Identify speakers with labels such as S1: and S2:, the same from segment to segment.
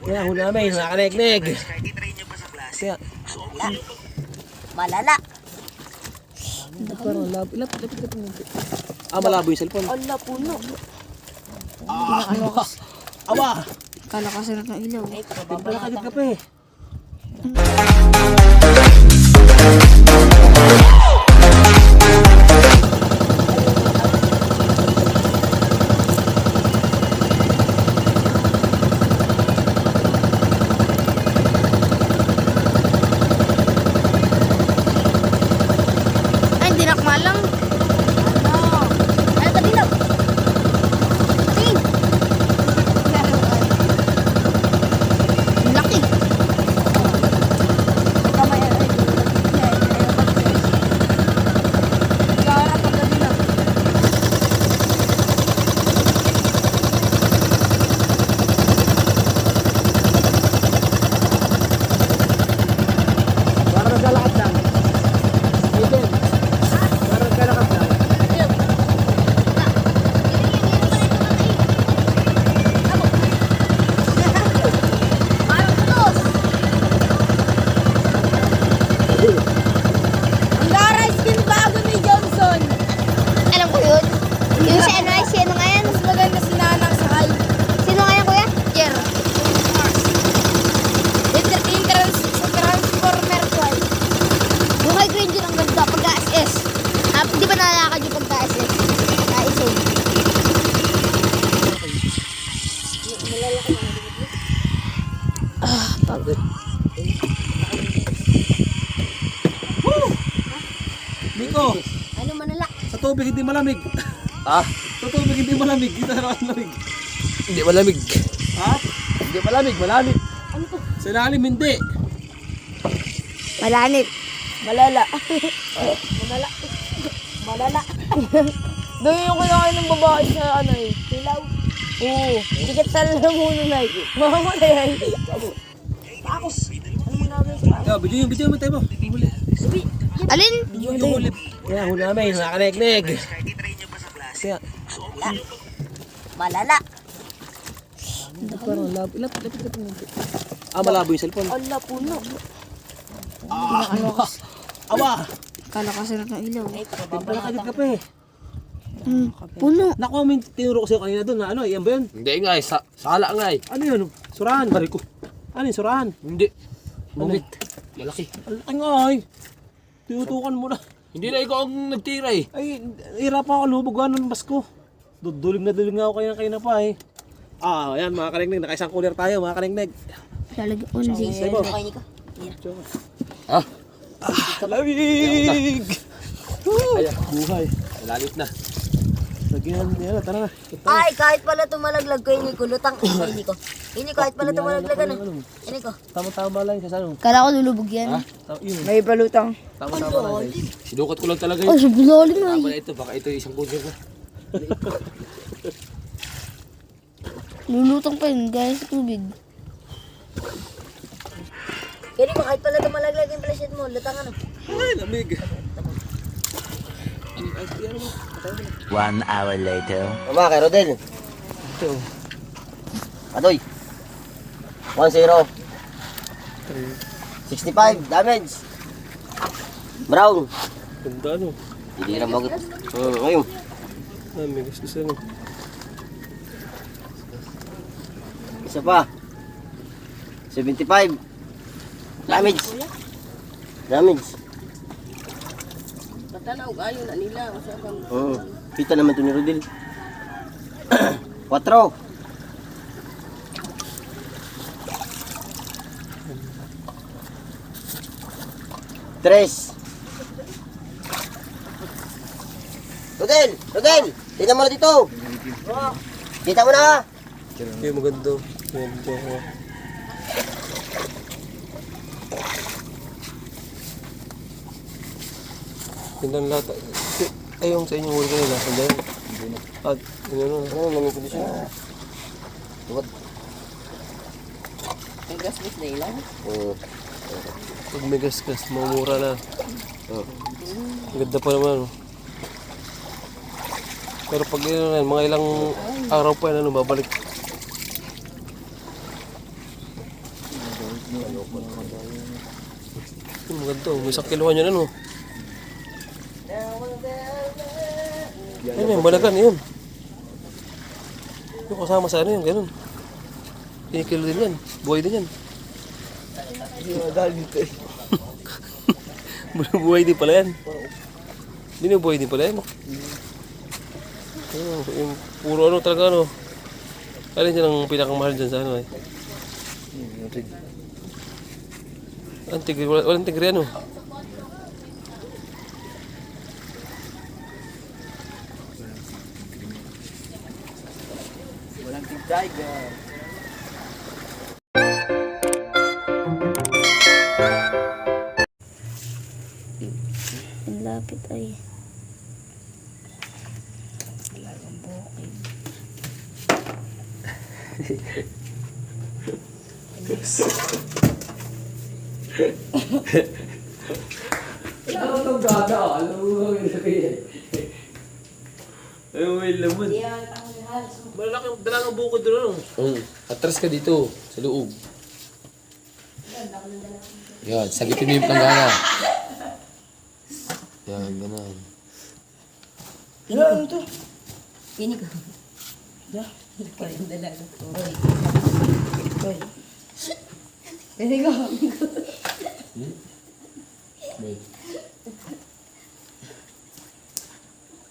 S1: Kaya huli namin, nakakaneg-neg. Kaya,
S2: Malala.
S1: parang labo. Lapit. Malabo yung cellphone.
S2: Ala, puno.
S3: Ano kasi,
S1: Awa!
S3: kala kasi ng ilaw.
S1: Wala ka ng kape.
S3: Ay, hindi nakmalang.
S2: Ano pa dilaw? Tingin.
S3: Laki.
S2: Kamay ay. Gara pa dilaw.
S1: Para naglalakad lang. Aiden. Para naglalakad lang.
S2: Ang gara skin bago ni Johnson.
S3: Alam ko yun. Yung si ano, si ano nga yan?
S2: Mas maganda si Nanang sakay.
S3: Sino nga yan, kuya? Jer.
S2: Sa Transformer 12.
S3: Yung kay Green Jun ang ganda pagka-SS. Di ba nalalakad yung pagka-SS? Pagka-ISO.
S1: Pagod. Nico,
S2: Ano manala?
S1: sa tubig hindi malamig.
S4: Ah,
S1: Sa tubig hindi malamig. Dito na malamig.
S4: hindi malamig.
S1: Ha?
S4: Hindi malamig, malamig.
S1: Sa ilalim hindi.
S3: Malanit.
S2: Malala. Malala. Malala. Doon yung kinakain ng babae sa ano eh. Silaw. Oo. Tigat sa lamuno na eh. Mamamatay ay. Ako. Ano mo namin sa
S1: Yo, video mo tayo mo. Huli.
S3: Alin?
S1: Yung huli. Kaya huli namin, nakakaneg-neg. Kaya,
S2: Malala.
S1: parang labo. Lapit. Malabo yung cellphone.
S2: Ala, puno.
S3: Ano kasi,
S1: Awa!
S3: kala kasi ng ilaw.
S1: Wala ka ng kape.
S3: Puno.
S1: Nakuha mo yung tinuro ko sa'yo kanina doon na ano, yan ba yun?
S4: Hindi nga eh, sala nga eh.
S1: Ano yun? Surahan. Bari ko. Ano yung surahan?
S4: Hindi. Bungit. Malaki.
S1: Ay nga ay. Tinutukan mo na.
S4: Hindi na ikaw ang nagtira eh.
S1: Ay, hirapan ako lumubog ng basko. Duling nga ako kaya na pa eh. Ayan mga kanegneg, nakaisang cooler tayo mga kanegneg.
S3: Lalagyan ko na.
S1: Sebo.
S2: Okay, Nico.
S4: Ah,
S1: Lamig!
S4: ayan.
S1: Buhay.
S4: Malalit na.
S1: Lagyan, yan, tara na.
S2: Ay, kahit pala tumalaglag kay Nico, lutang kay Nico. Ini kahit pala tumalaglag ano. Nico.
S1: Tama-tama lang sa sanong.
S3: Kala ko lulubog yan.
S1: Yun.
S2: May balutang.
S1: Tama-tama lang guys.
S4: Sinukat ko lang talaga
S3: Ay,
S4: yun.
S3: sa bulalim na
S4: Tama na ito, baka ito yung isang kunder na.
S3: Lulutang pa yun, gaya sa tubig.
S2: Kaya Nico, kahit pala tumalaglag yung flashlight mo, lutang ano.
S1: Ay, lamig.
S5: 1 hour later.
S6: Mama, kay Rodel.
S1: Ito.
S6: Adoy. 1-0. 65, damage. Brown.
S1: Ganda no.
S6: Hindi na magot. Ngayon.
S1: Lamig, gusto no.
S6: Isa pa. 75. Damage. Damage.
S2: Patanaw, ayaw na nila.
S6: Kita naman ito ni Rodel. 4. 3. Rodel! Tingnan mo na dito! Kita mo na!
S1: Okay, maganda. Maganda. Gandang lahat. Ay, yung sa inyong huli kanina. Sandali. At, ano na.
S6: Ano naman yung kondisyon? Tuwad.
S2: May gas-gas na ilan?
S1: Pag may gas-gas, mamura na. Ang ganda pa naman. Pero pag yun na, mga ilang araw pa yan, babalik.
S4: Yung maganda, may isang kiluhan yun ano. Ayun, yung balagan yun. Yung kasama sa ano yun, ganun. Kinikilo din yan, buhay din yan. Buhay din pala yan. Binubuhay din pala yan. Yung puro ano talaga ano. Alin dyan ang pinakamahal dyan sa ano eh. Ang tigre, walang tigre ano.
S6: Walang tiger.
S3: Ang lapit ay.
S1: Malaking dalagang bukod doon ano.
S4: Atras ka dito, sa loob. Yan, sagitin mo yung planggana. Yan, ganun.
S2: Ano to?
S3: Pinig ko.
S2: Ikaw yung dalaga. Hoy. Pinig ko.
S4: Wait.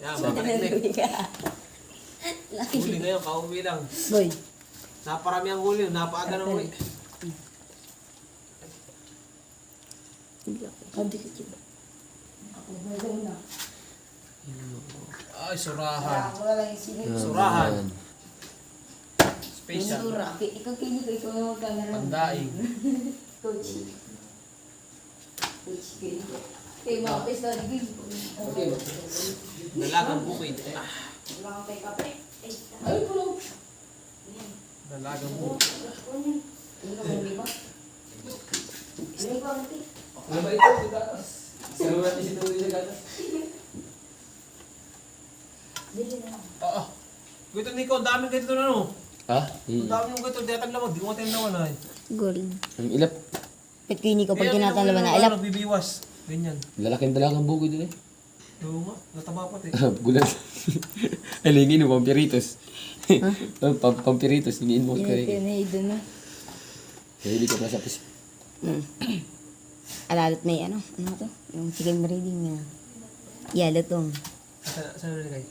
S1: Yan, mga kaliknik. Huli ngayon, kauwi lang.
S2: Boy.
S1: Naparami ang huli, napaaga ng huli. Ay, surahan.
S2: Wala lang yung sili.
S1: Surahan.
S4: Yan.
S1: Special.
S3: Ikaw pinig ko, ikaw yung magkakaroon.
S1: Pandaing.
S3: Coach. Coach pinig ko. Kaya mga pesta, di
S1: Dalagang bukid.
S3: Mga kay kape.
S2: Ay, kulong.
S1: Dalagang bukid.
S3: Ano ka mong lima? Lima ang tig.
S4: Ano ba ito? Gatas. Sino natin si Tuloy sa gatas?
S3: Dili na.
S1: Oo. Gito Nico, ang daming ganito na no.
S4: Ha?
S1: Ang daming yung ganito, di atang lamag, di mo tayo naman ay.
S3: Gold.
S4: Ang ilap.
S3: Pet kini ko pag
S1: Kaya
S3: tinatalaban na
S1: yung
S3: ilap.
S1: Nagbibiwas. Ganyan.
S4: Lalaking dalagang buko din eh.
S1: Oo nga, nataba pati.
S4: Gulat. Alingin mo, pampiritos. Pampiritos, hingin mo ka rin.
S3: Pinahid na.
S4: Kaya hindi ka pa sa pis.
S3: Alalot may ano to? Yung chicken breeding na. Yalo tong.
S1: Saan nalagay?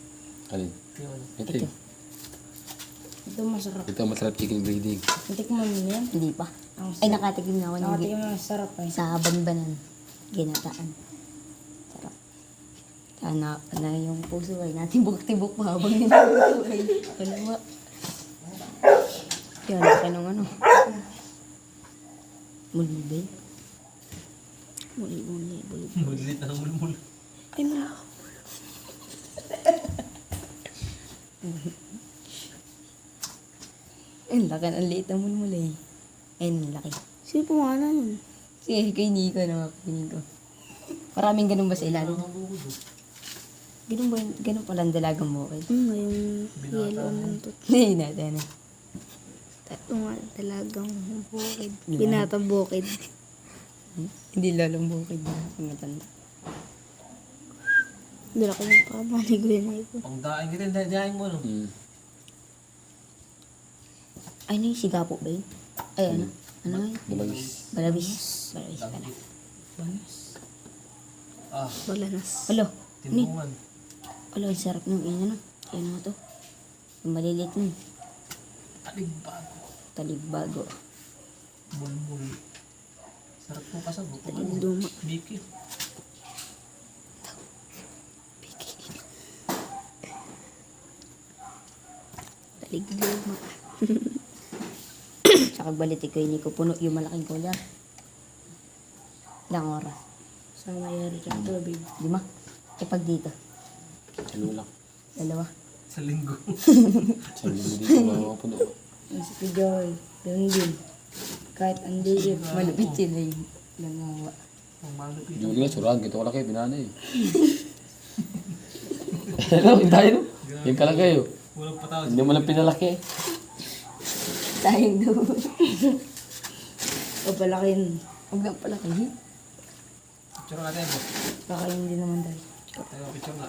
S4: Alin?
S1: Yung ano?
S4: Ito
S3: Ito.
S4: yun.
S2: Ito masarap.
S4: Ito masarap chicken breeding.
S2: Natikman mo na yan?
S3: Hindi pa. Ay, nakatikim na ako ng
S2: Nakati yung masarap eh.
S3: sa banbanan. Ginataan. Sarap. Sana na yung puso ay natibok-tibok pa habang niluluto ay. Ano ba? Yan, laki ng ano. Mulmul. Muli.
S1: Bulit na ng mulmul.
S3: Ay, mula. Ang laki, ang liit ng mulmul eh. Ayun, ang laki.
S2: Sino pumana nun?
S3: Si kay Nico na kapiling ko. Maraming ganun ba sa ilalim? Ganun ba, ganun pala ang dalagang bukid?
S2: Yung yellow ang tot.
S3: Hindi natin ano.
S2: Ito nga, talagang bukid. Binatang bukid.
S3: Hindi lalang bukid na. Ang matanda.
S2: Dala ko yung pamanigo yun ay ko.
S1: Ang daing kita, daing mo no.
S3: Ay, ano yung sigapo ba yun? Ay, ano? Ano yun?
S4: Balabis.
S3: Balabis. Balabis pala.
S1: Ah,
S2: Balanas.
S3: Alo.
S1: timbungan.
S3: Alo, ang sarap ng ano. Ano nga to? Yung maliliit nun.
S1: Aligbago.
S3: Taligbago.
S1: Mulmul. Sarap mo kasag.
S2: Duma.
S1: Biki.
S2: Taligduma.
S3: Tsaka baliti ko hindi ko puno yung malaking kuya. Ilang oras?
S2: Sa mayari kang tubig.
S3: 5? E pag dito?
S4: Ano lang.
S3: 2.
S1: Sa linggo.
S4: Sa linggo dito, mga puno.
S2: Ang si Joy. Ganun din. Kahit ang liit.
S3: Malupit sila yung langawa.
S1: Ang malupit.
S4: Hindi ko na surahan, kito ko laki, binana eh. Hello, hindi tayo no? Yung kalagay oh.
S1: Walang patawad.
S4: Hindi mo lang pinalaki eh.
S3: Tayong doon. palakin. Huwag na palakin.
S1: Picture natin.
S3: Baka hindi naman dahil.
S1: Tayo, picture na.